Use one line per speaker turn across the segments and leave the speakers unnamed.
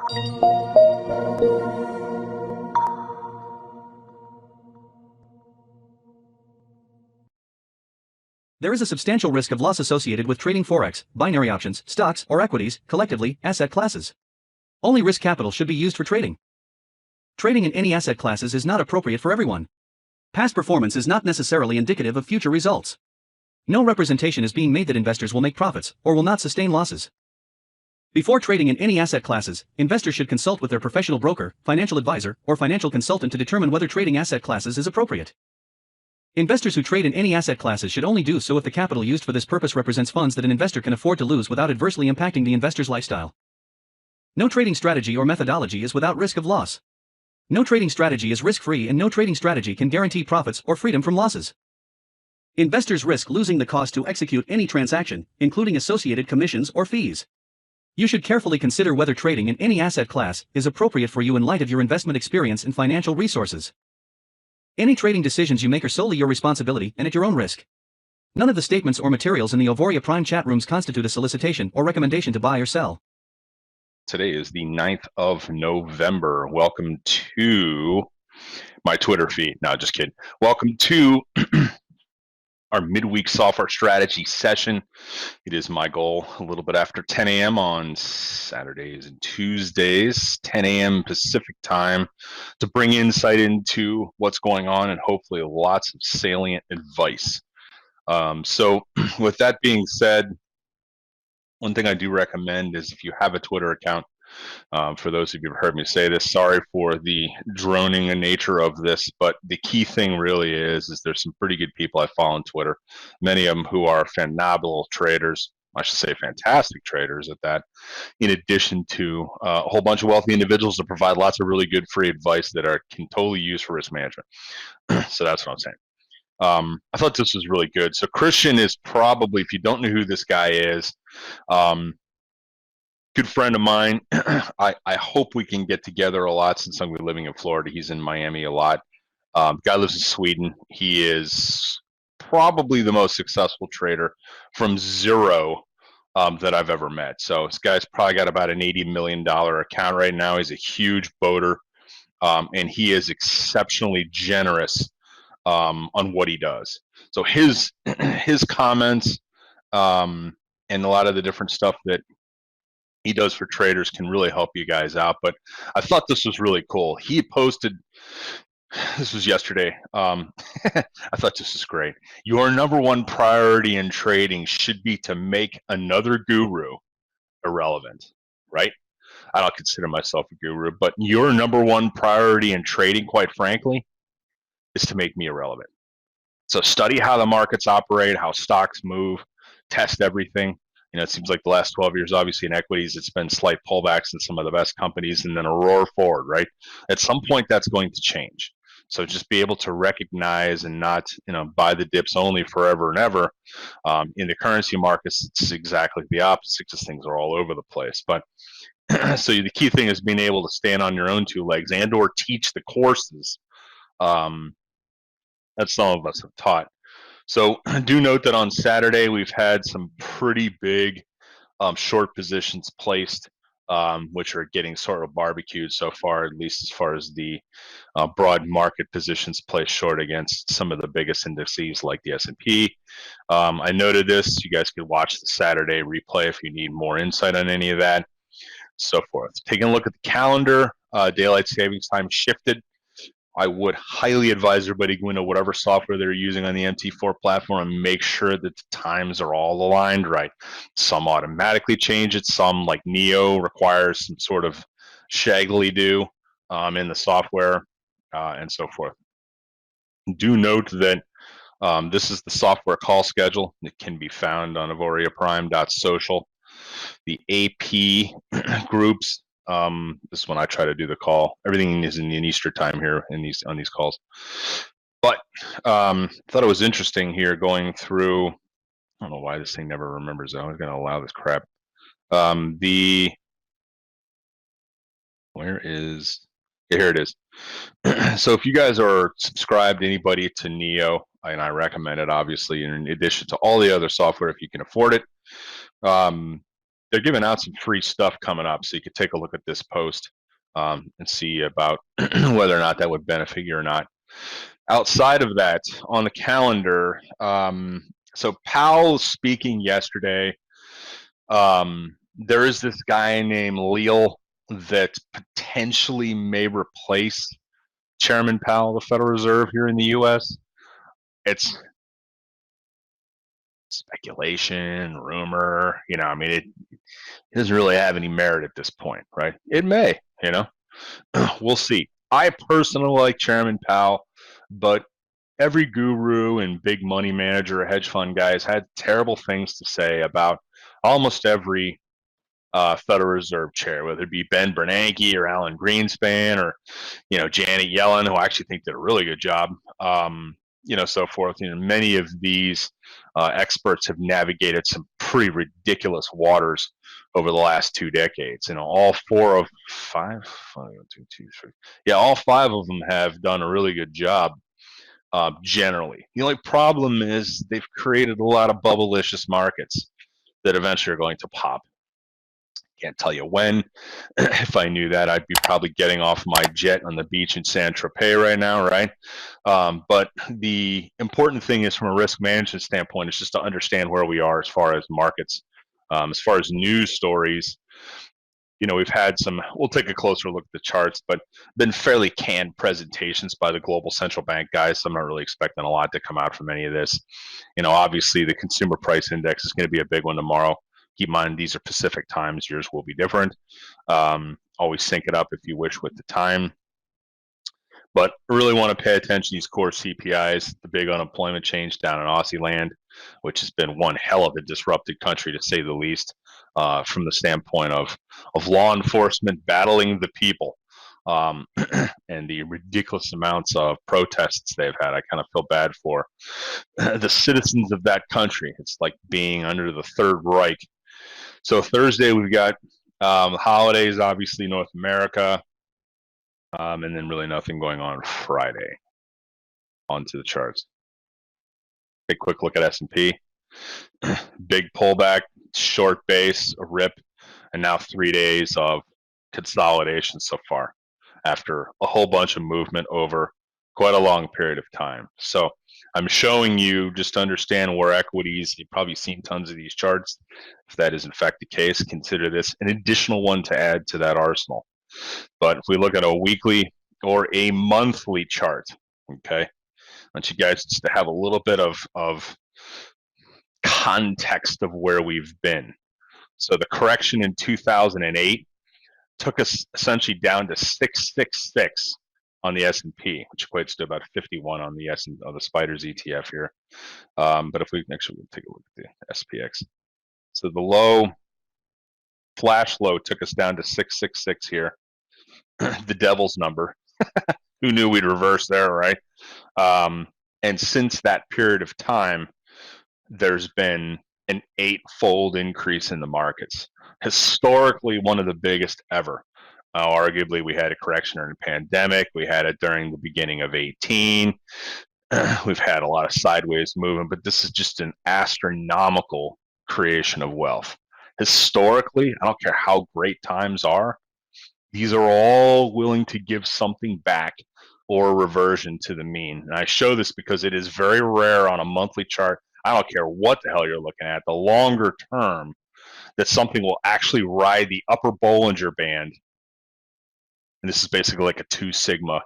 There is a substantial risk of loss associated with trading forex, binary options, stocks, or equities, collectively, asset classes. Only risk capital should be used for trading. Trading in any asset classes is not appropriate for everyone. Past performance is not necessarily indicative of future results. No representation is being made that investors will make profits or will not sustain losses. Before trading in any asset classes, investors should consult with their professional broker, financial advisor, or financial consultant to determine whether trading asset classes is appropriate. Investors who trade in any asset classes should only do so if the capital used for this purpose represents funds that an investor can afford to lose without adversely impacting the investor's lifestyle. No trading strategy or methodology is without risk of loss. No trading strategy is risk-free, and no trading strategy can guarantee profits or freedom from losses. Investors risk losing the cost to execute any transaction, including associated commissions or fees. You should carefully consider whether trading in any asset class is appropriate for you in light of your investment experience and financial resources. Any trading decisions you make are solely your responsibility and at your own risk. None of the statements or materials in the Auvoria Prime chat rooms constitute a solicitation or recommendation to buy or sell.
Today is the 9th of November. Welcome to my Twitter feed. No, just kidding. Welcome to our midweek software strategy session. It is my goal a little bit after 10 a.m. on Saturdays and Tuesdays, 10 a.m. Pacific time, to bring insight into what's going on and hopefully lots of salient advice. So with that being said, one thing I do recommend is if you have a Twitter account, for those of you who've heard me say this, sorry for the droning nature of this, but the key thing really is there's some pretty good people I follow on Twitter, many of them who are phenomenal traders, I should say fantastic traders at that, in addition to a whole bunch of wealthy individuals that provide lots of really good free advice that can totally use for risk management. So that's what I'm saying. I thought this was really good. So Christian is probably, if you don't know who this guy is, good friend of mine. I hope we can get together a lot since I'm living in Florida. He's in Miami a lot. The guy lives in Sweden. He is probably the most successful trader from zero that I've ever met. So this guy's probably got about an $80 million account right now. He's a huge boater, and he is exceptionally generous on what he does. So his comments and a lot of the different stuff that he does for traders can really help you guys out. But I thought this was really cool. He posted, this was yesterday. I thought this was great. Your number one priority in trading should be to make another guru irrelevant, right? I don't consider myself a guru, but your number one priority in trading, quite frankly, is to make me irrelevant. So study how the markets operate, how stocks move, test everything. You know, it seems like the last 12 years, obviously in equities, it's been slight pullbacks in some of the best companies and then a roar forward, right? At some point, that's going to change. So just be able to recognize and not, buy the dips only forever and ever. In the currency markets, it's exactly the opposite because things are all over the place. But so the key thing is being able to stand on your own two legs and or teach the courses that some of us have taught. So do note that on Saturday, we've had some pretty big short positions placed, which are getting sort of barbecued so far, at least as far as the broad market positions placed short against some of the biggest indices like the S&P. I noted this. You guys could watch the Saturday replay if you need more insight on any of that, so forth. Taking a look at the calendar, daylight savings time shifted. I would highly advise everybody go into whatever software they're using on the MT4 platform and make sure that the times are all aligned right. Some automatically change it. Some, like Neo, requires some sort of shaggly do in the software and so forth. Do note that this is the software call schedule. It can be found on AuvoriaPrime.social. The AP groups. This is when I try to do the call. Everything is in Eastern time here on these calls. But thought it was interesting here going through. I don't know why this thing never remembers. I was going to allow this crap. Where is? Yeah, here it is. So if you guys are subscribed, anybody to Neo, and I recommend it, obviously, in addition to all the other software if you can afford it. they're giving out some free stuff coming up, so you could take a look at this post and see about whether or not that would benefit you or not. Outside of that, on the calendar, so Powell speaking yesterday. There is this guy named Leal that potentially may replace Chairman Powell of the Federal Reserve here in the U.S. It's speculation, rumor. I mean, it doesn't really have any merit at this point, right? It may, we'll see. I personally like Chairman Powell, but every guru and big money manager or hedge fund guy has had terrible things to say about almost every Federal Reserve chair, whether it be Ben Bernanke or Alan Greenspan or Janet Yellen, who I actually think did a really good job. So forth. Many of these experts have navigated some pretty ridiculous waters over the last 2 decades. All four of five, one, two, three. Yeah, all five of them have done a really good job. Generally, the only problem is they've created a lot of bubblicious markets that eventually are going to pop. Can't tell you when. If I knew that, I'd be probably getting off my jet on the beach in San Tropez right now, right? But the important thing is, from a risk management standpoint, is just to understand where we are as far as markets. As far as news stories, we've had some, we'll take a closer look at the charts, but been fairly canned presentations by the global central bank guys. So I'm not really expecting a lot to come out from any of this. Obviously the consumer price index is going to be a big one tomorrow. Keep in mind, these are Pacific times. Yours will be different. Always sync it up if you wish with the time. But I really want to pay attention to these core CPIs, the big unemployment change down in Aussie land, which has been one hell of a disrupted country, to say the least, from the standpoint of law enforcement battling the people. And the ridiculous amounts of protests they've had. I kind of feel bad for the citizens of that country. It's like being under the Third Reich. So Thursday we've got holidays, obviously North America, and then really nothing going on Friday. Onto the charts. Take a quick look at S&P. Big pullback, short base, a rip, and now 3 days of consolidation so far after a whole bunch of movement over quite a long period of time. So I'm showing you, just to understand where equities, you've probably seen tons of these charts. If that is in fact the case, consider this an additional one to add to that arsenal. But if we look at a weekly or a monthly chart, okay, I want you guys just to have a little bit of context of where we've been. So the correction in 2008 took us essentially down to 666 on the S&P, which equates to about 51 on the the Spiders ETF here. But if we actually take a look at the SPX, so the low, flash low, took us down to 666 here. The devil's number. Who knew we'd reverse there, right? And since that period of time, there's been an 8-fold increase in the markets. Historically, one of the biggest ever. Arguably, we had a correction during the pandemic. We had it during the beginning of 18. We've had a lot of sideways movement, but this is just an astronomical creation of wealth. Historically, I don't care how great times are, these are all willing to give something back or a reversion to the mean. And I show this because it is very rare on a monthly chart. I don't care what the hell you're looking at, the longer term, that something will actually ride the upper Bollinger Band. And this is basically like a 2 sigma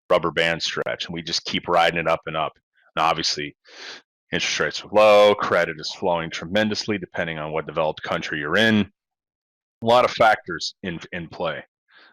rubber band stretch. And we just keep riding it up and up. And obviously, interest rates are low, credit is flowing tremendously, depending on what developed country you're in. A lot of factors in play.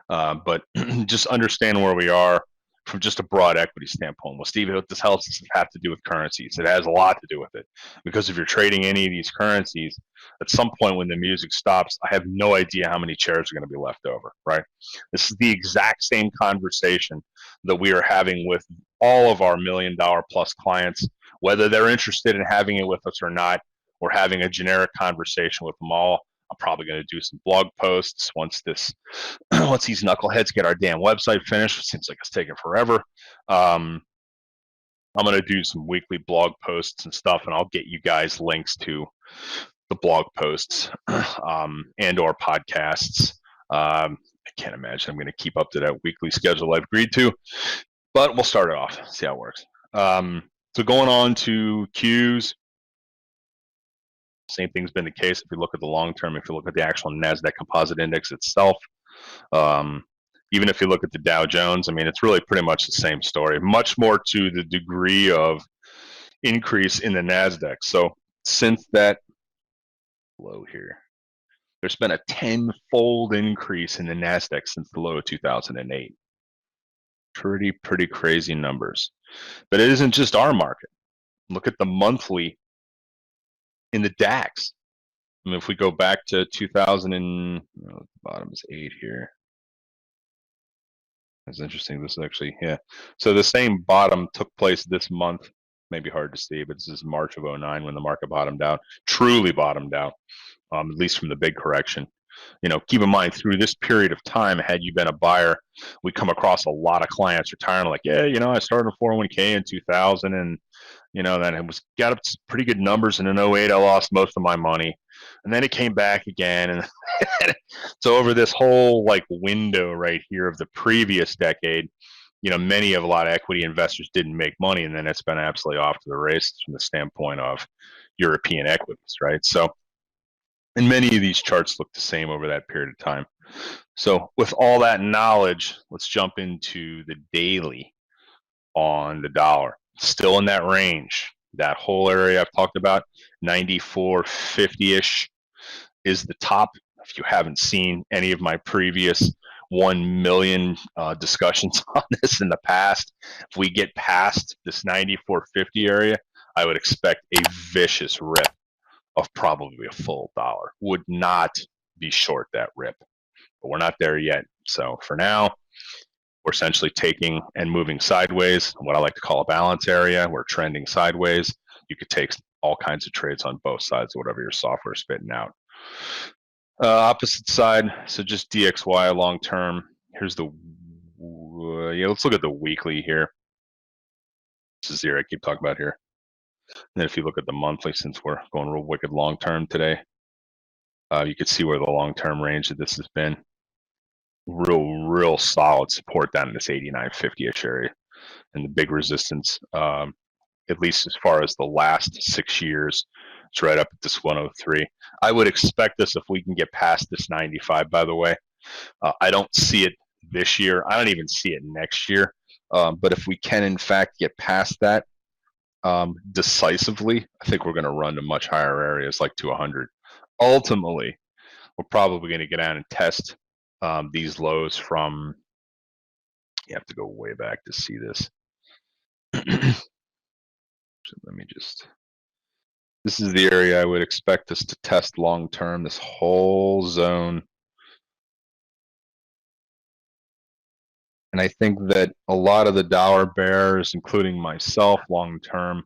But just understand where we are from just a broad equity standpoint. Well, Steve, what this helps us have to do with currencies. It has a lot to do with it, because if you're trading any of these currencies, at some point when the music stops, I have no idea how many chairs are going to be left over, right? This is the exact same conversation that we are having with all of our $1 million plus clients, whether they're interested in having it with us or not. We're having a generic conversation with them all. I'm probably going to do some blog posts once these knuckleheads get our damn website finished. It seems like it's taking forever. I'm going to do some weekly blog posts and stuff, and I'll get you guys links to the blog posts and or podcasts. I can't imagine I'm going to keep up to that weekly schedule I've agreed to, but we'll start it off, see how it works. So going on to Qs, same thing's been the case if you look at the long term, if you look at the actual NASDAQ composite index itself. Even if you look at the Dow Jones, I mean, it's really pretty much the same story, much more to the degree of increase in the NASDAQ. So since that low here, there's been a 10-fold increase in the NASDAQ since the low of 2008. Pretty crazy numbers. But it isn't just our market. Look at the monthly in the DAX. I mean, if we go back to 2000 and the bottom is 8 here. That's interesting. This is actually, yeah. So the same bottom took place this month. Maybe hard to see, but this is March of 09 when the market bottomed out, truly bottomed out, at least from the big correction. You know, keep in mind through this period of time, had you been a buyer, we come across a lot of clients retiring like, yeah, you know, I started a 401k in 2000 and, you know, then it was got up pretty good numbers, and in 08 I lost most of my money, and then it came back again, and so over this whole like window right here of the previous decade, you know, a lot of equity investors didn't make money, and then it's been absolutely off to the races from the standpoint of European equities, right? So, and many of these charts look the same over that period of time. So with all that knowledge, let's jump into the daily on the dollar. Still in that range, that whole area I've talked about, 94.50-ish is the top. If you haven't seen any of my previous 1 million discussions on this in the past, if we get past this 94.50 area, I would expect a vicious rip of probably a full dollar. Would not be short that rip, but we're not there yet. So for now, we're essentially taking and moving sideways, what I like to call a balance area. We're trending sideways. You could take all kinds of trades on both sides, whatever your software is spitting out. Opposite side, so just DXY long term. Here's the, let's look at the weekly here. This is the area I keep talking about here. And then if you look at the monthly, since we're going real wicked long term today, you can see where the long term range of this has been. Real solid support down in this 89.50-ish area, and the big resistance, at least as far as the last 6 years, it's right up at this 103. I would expect this if we can get past this 95, by the way. I don't see it this year. I don't even see it next year. But if we can, in fact, get past that decisively, I think we're going to run to much higher areas like to 100. Ultimately, we're probably going to get down and test these lows from, you have to go way back to see this. So let me just, this is the area I would expect us to test long term, this whole zone. And I think that a lot of the dollar bears, including myself, long term,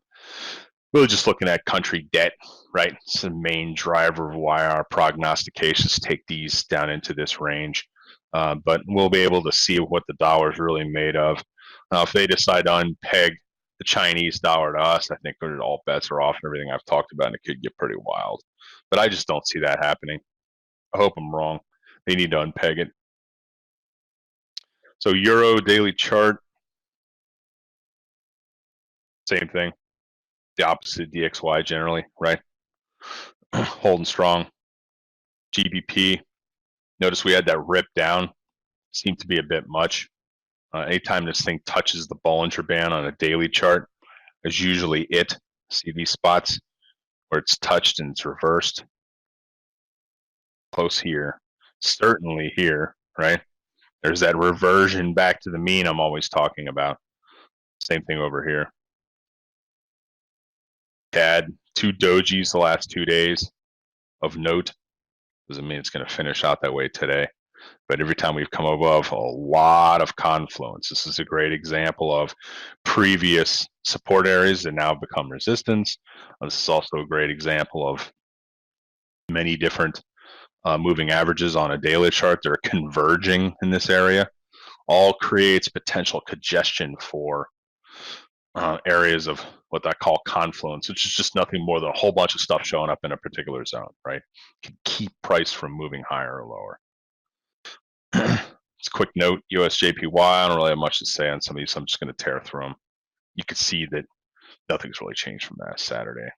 really just looking at country debt, right? It's the main driver of why our prognostications take these down into this range. But we'll be able to see what the dollar is really made of. Now, if they decide to unpeg the Chinese dollar to us, I think all bets are off and everything I've talked about, and it could get pretty wild. But I just don't see that happening. I hope I'm wrong. They need to unpeg it. So Euro daily chart, same thing. The opposite DXY generally, right? Holding strong. GBP, notice we had that rip down. Seemed to be a bit much. Anytime this thing touches the Bollinger Band on a daily chart, is usually it. See these spots where it's touched and it's reversed? Close here. Certainly here, right? There's that reversion back to the mean I'm always talking about. Same thing over here. Had 2 dojis the last 2 days of note. Doesn't mean it's going to finish out that way today. But every time we've come above a lot of confluence, this is a great example of previous support areas that now become resistance. This is also a great example of many different moving averages on a daily chart that are converging in this area. All creates potential congestion for areas of what I call confluence, which is just nothing more than a whole bunch of stuff showing up in a particular zone, right? Can keep price from moving higher or lower. Just a quick note, USJPY, I don't really have much to say on some of these, so I'm just going to tear through them. You can see that nothing's really changed from that Saturday.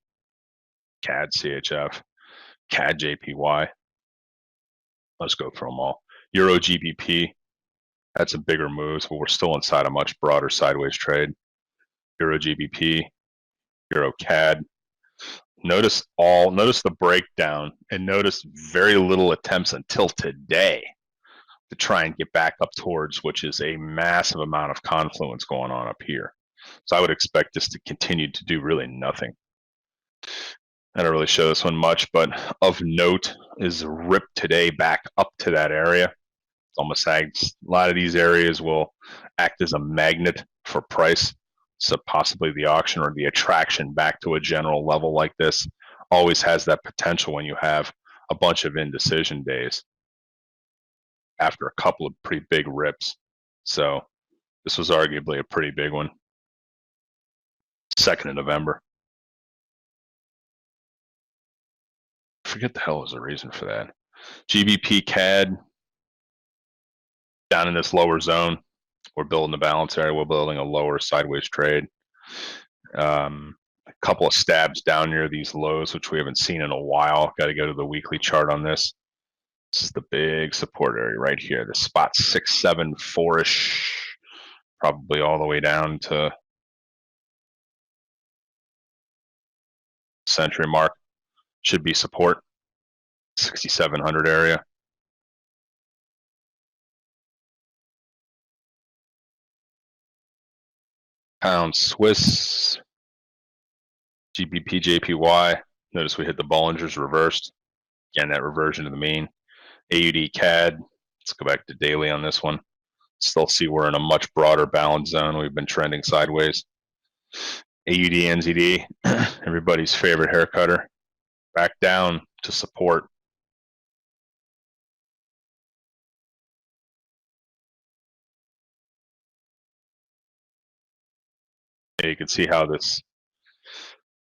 CAD CHF, CAD JPY. Let's go through them all. Euro GBP, had some bigger moves, but we're still inside a much broader sideways trade. Euro GBP, Euro CAD. Notice the breakdown, and notice very little attempts until today to try and get back up towards, which is a massive amount of confluence going on up here. So I would expect this to continue to do really nothing. I don't really show this one much, but of note is the rip today back up to that area. It's almost acts, a lot of these areas will act as a magnet for price. So possibly the auction or the attraction back to a general level like this always has that potential when you have a bunch of indecision days after a couple of pretty big rips. So this was arguably a pretty big one. 2nd of November. I forget the hell was the reason for that. GBP CAD down in this lower zone. We're building a balance area. We're building a lower sideways trade. A couple of stabs down near these lows, which we haven't seen in a while. Got to go to the weekly chart on this. This is the big support area right here. The spot 674-ish, probably all the way down to century mark. Should be support. 6,700 area. Pound Swiss, GBP JPY. Notice we hit the Bollingers reversed. Again, that reversion to the mean. AUD CAD. Let's go back to daily on this one. Still see we're in a much broader balance zone. We've been trending sideways. AUD NZD, everybody's favorite hair cutter. Back down to support. You can see how this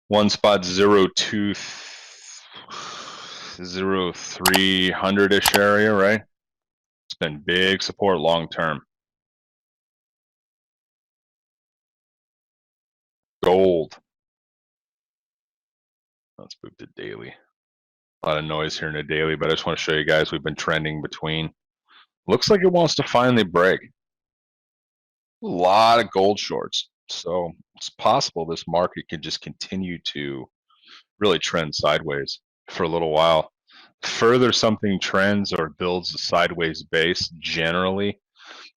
one spot 0.300-ish area, right? It's been big support long term. Gold. Let's move to daily. A lot of noise here in the daily, but I just want to show you guys we've been trending between. Looks like it wants to finally break. A lot of gold shorts. So it's possible this market can just continue to really trend sideways for a little while. Further something trends or builds a sideways base, generally,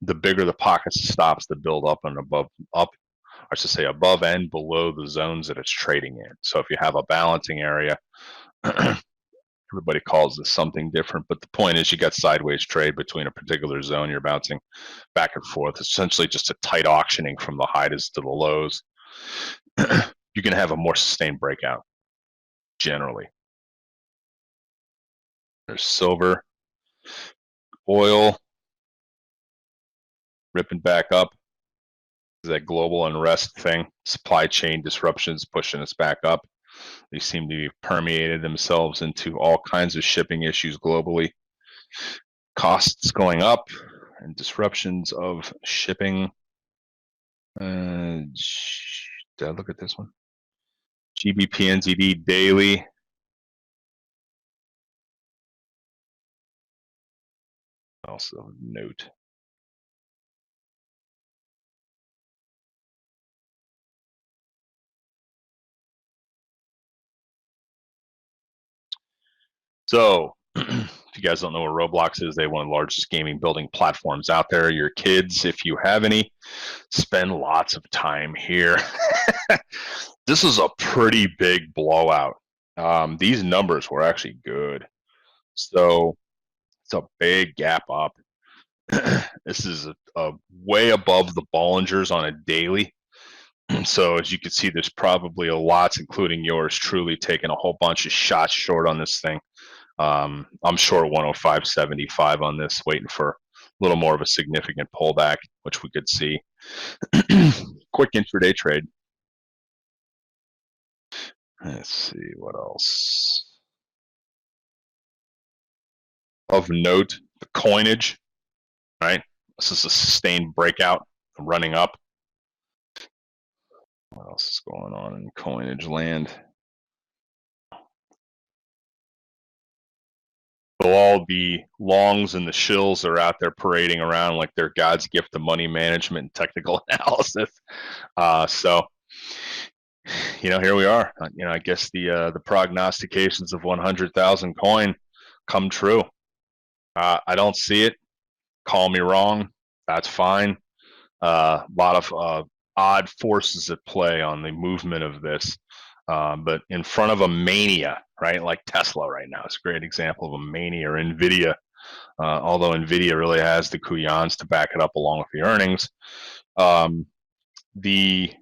the bigger the pockets of stops that build up and above and below the zones that it's trading in. So if you have a balancing area, everybody calls this something different, but the point is you got sideways trade between a particular zone, you're bouncing back and forth. It's essentially just a tight auctioning from the highs to the lows. You can have a more sustained breakout, generally. There's silver, oil, ripping back up. That global unrest thing, supply chain disruptions pushing us back up. They seem to have permeated themselves into all kinds of shipping issues globally. Costs going up and disruptions of shipping. Did I look at this one? GBP NZD daily. Also note. So, if you guys don't know what Roblox is, they're one of the largest gaming building platforms out there. Your kids, if you have any, spend lots of time here. This is a pretty big blowout. These numbers were actually good. So, it's a big gap up. This is a way above the Bollingers on a daily. So as you can see, there's probably a lot, including yours truly, taking a whole bunch of shots short on this thing. I'm short 105.75 on this, waiting for a little more of a significant pullback, which we could see. Quick intraday trade. Let's see what else. Of note, the coinage, right? This is a sustained breakout, running up. What else is going on in coinage land? So all the longs and the shills are out there parading around like they're God's gift to money management and technical analysis. So, here we are. I guess the prognostications of 100,000 coin come true. I don't see it. Call me wrong. That's fine. A lot of odd forces at play on the movement of this. But in front of a mania, right? Like Tesla right now is a great example of a mania, or NVIDIA, although NVIDIA really has the kuyans to back it up along with the earnings. The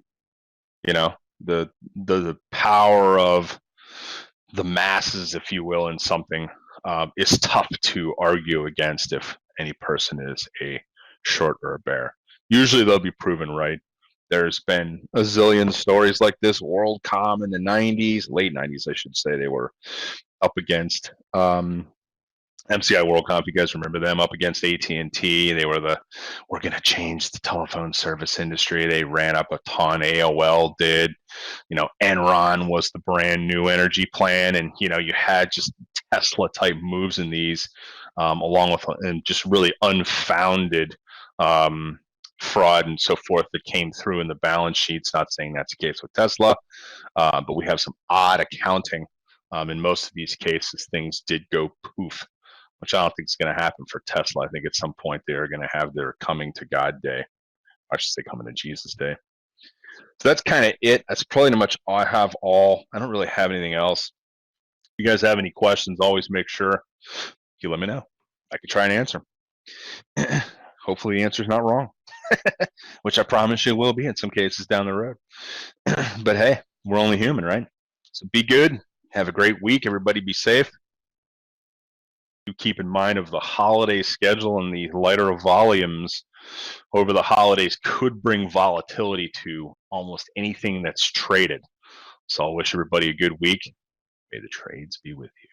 the power of the masses, if you will, in something is tough to argue against if any person is a short or a bear. Usually they'll be proven right. There's been a zillion stories like this. WorldCom in the 90s, late 90s, I should say, they were up against MCI WorldCom, if you guys remember them, up against AT&T. They were we're going to change the telephone service industry. They ran up a ton. AOL did. Enron was the brand new energy plan. And, you had just Tesla type moves in these, along with and just really unfounded fraud and so forth that came through in the balance sheets. Not saying that's the case with Tesla, but we have some odd accounting. In most of these cases, things did go poof, which I don't think is going to happen for Tesla. I think at some point they're going to have their coming to God day. I should say coming to Jesus day. So that's kind of it. That's probably much all I have. I don't really have anything else. If you guys have any questions, always make sure you let me know. I can try and answer. Hopefully the answer's not wrong, which I promise you will be in some cases down the road. But hey, we're only human, right? So be good. Have a great week. Everybody be safe. Do keep in mind of the holiday schedule, and the lighter volumes over the holidays could bring volatility to almost anything that's traded. So I'll wish everybody a good week. May the trades be with you.